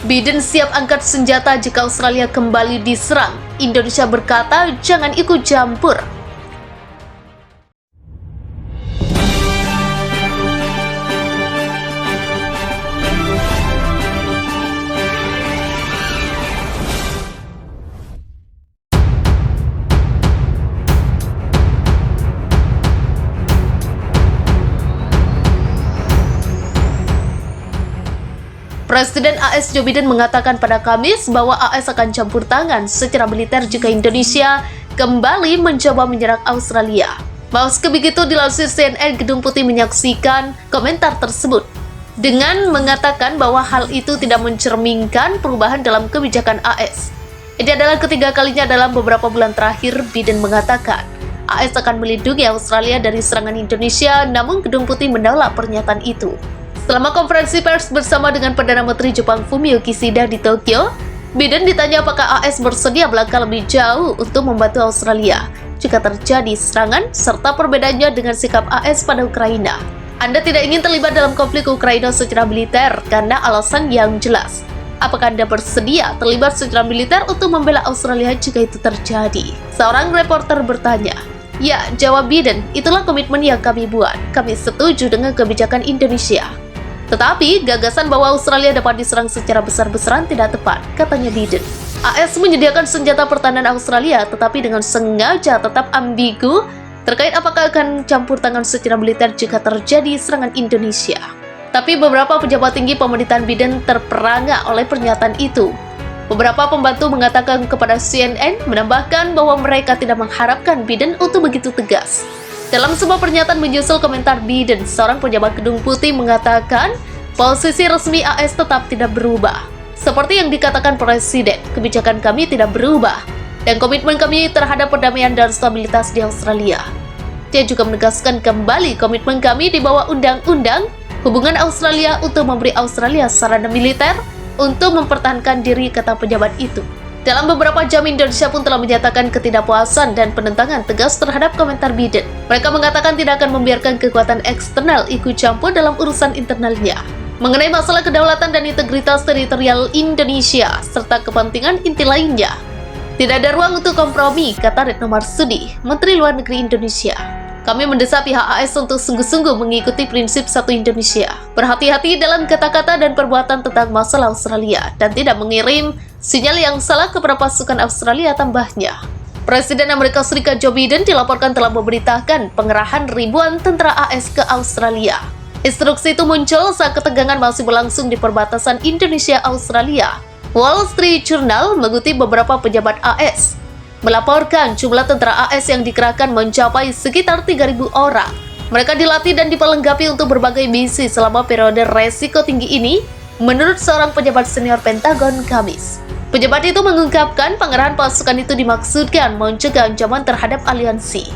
Biden siap angkat senjata jika Australia kembali diserang. Indonesia berkata jangan ikut campur. Presiden AS Joe Biden mengatakan pada Kamis bahwa AS akan campur tangan secara militer jika Indonesia kembali mencoba menyerang Australia. Meski begitu, dilansir CNN, Gedung Putih menyaksikan komentar tersebut dengan mengatakan bahwa hal itu tidak mencerminkan perubahan dalam kebijakan AS. Ini adalah ketiga kalinya dalam beberapa bulan terakhir Biden mengatakan AS akan melindungi Australia dari serangan Indonesia, namun Gedung Putih menolak pernyataan itu. Selama konferensi pers bersama dengan Perdana Menteri Jepang Fumio Kishida di Tokyo, Biden ditanya apakah AS bersedia melangkah lebih jauh untuk membantu Australia jika terjadi serangan, serta perbedaannya dengan sikap AS pada Ukraina. Anda tidak ingin terlibat dalam konflik Ukraina secara militer karena alasan yang jelas. Apakah Anda bersedia terlibat secara militer untuk membela Australia jika itu terjadi? Seorang reporter bertanya. Ya, jawab Biden, itulah komitmen yang kami buat. Kami setuju dengan kebijakan Indonesia. Tetapi, gagasan bahwa Australia dapat diserang secara besar-besaran tidak tepat, katanya Biden. AS menyediakan senjata pertahanan Australia, tetapi dengan sengaja tetap ambigu terkait apakah akan campur tangan secara militer jika terjadi serangan Indonesia. Tapi beberapa pejabat tinggi pemerintahan Biden terperangah oleh pernyataan itu. Beberapa pembantu mengatakan kepada CNN menambahkan bahwa mereka tidak mengharapkan Biden untuk begitu tegas. Dalam sebuah pernyataan menyusul komentar Biden, seorang pejabat Gedung Putih mengatakan posisi resmi AS tetap tidak berubah. Seperti yang dikatakan Presiden, kebijakan kami tidak berubah dan komitmen kami terhadap perdamaian dan stabilitas di Australia. Dia juga menegaskan kembali komitmen kami di bawah undang-undang hubungan Australia untuk memberi Australia sarana militer untuk mempertahankan diri, kata pejabat itu. Dalam beberapa jam, Indonesia pun telah menyatakan ketidakpuasan dan penentangan tegas terhadap komentar Biden. Mereka mengatakan tidak akan membiarkan kekuatan eksternal ikut campur dalam urusan internalnya. Mengenai masalah kedaulatan dan integritas teritorial Indonesia, serta kepentingan inti lainnya, tidak ada ruang untuk kompromi, kata Retno Marsudi, Menteri Luar Negeri Indonesia. Kami mendesak pihak AS untuk sungguh-sungguh mengikuti prinsip satu Indonesia, berhati-hati dalam kata-kata dan perbuatan tentang masalah Australia, dan tidak mengirim sinyal yang salah kepada pasukan Australia, tambahnya. Presiden Amerika Serikat Joe Biden dilaporkan telah memberitakan pengerahan ribuan tentara AS ke Australia. Instruksi itu muncul saat ketegangan masih berlangsung di perbatasan Indonesia-Australia. Wall Street Journal mengutip beberapa pejabat AS melaporkan jumlah tentara AS yang dikerahkan mencapai sekitar 3.000 orang. Mereka dilatih dan dipelengkapi untuk berbagai misi selama periode resiko tinggi ini, menurut seorang pejabat senior Pentagon Kamis. Pejabat itu mengungkapkan pengerahan pasukan itu dimaksudkan mencegah ancaman terhadap aliansi.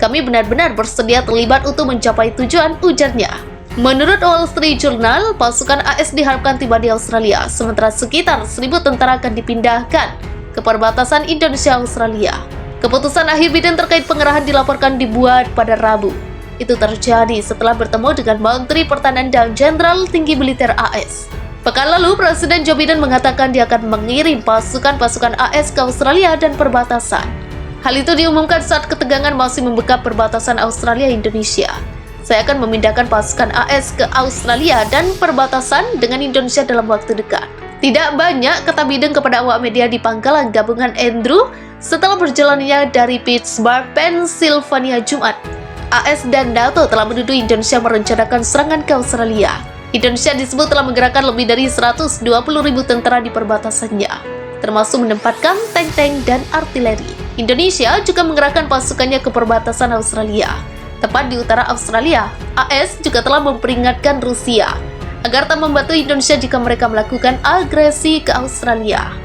Kami benar-benar bersedia terlibat untuk mencapai tujuan, ujarnya. Menurut Wall Street Journal, pasukan AS diharapkan tiba di Australia, sementara sekitar 1.000 tentara akan dipindahkan ke perbatasan Indonesia-Australia. Keputusan akhir Biden terkait pengerahan dilaporkan dibuat pada Rabu. Itu terjadi setelah bertemu dengan Menteri Pertahanan dan Jenderal Tinggi Militer AS. Pekan lalu, Presiden Joe Biden mengatakan dia akan mengirim pasukan-pasukan AS ke Australia dan perbatasan. Hal itu diumumkan saat ketegangan masih membekap perbatasan Australia-Indonesia. Saya akan memindahkan pasukan AS ke Australia dan perbatasan dengan Indonesia dalam waktu dekat. Tidak banyak, kata Biden kepada awak media di pangkalan gabungan Andrew setelah perjalanannya dari Pittsburgh, Pennsylvania, Jumat. AS dan NATO telah menuduh Indonesia merencanakan serangan ke Australia. Indonesia disebut telah menggerakkan lebih dari 120.000 tentara di perbatasannya, termasuk menempatkan tank-tank dan artileri. Indonesia juga mengerahkan pasukannya ke perbatasan Australia. Tepat di utara Australia, AS juga telah memperingatkan Rusia agar tak membantu Indonesia jika mereka melakukan agresi ke Australia.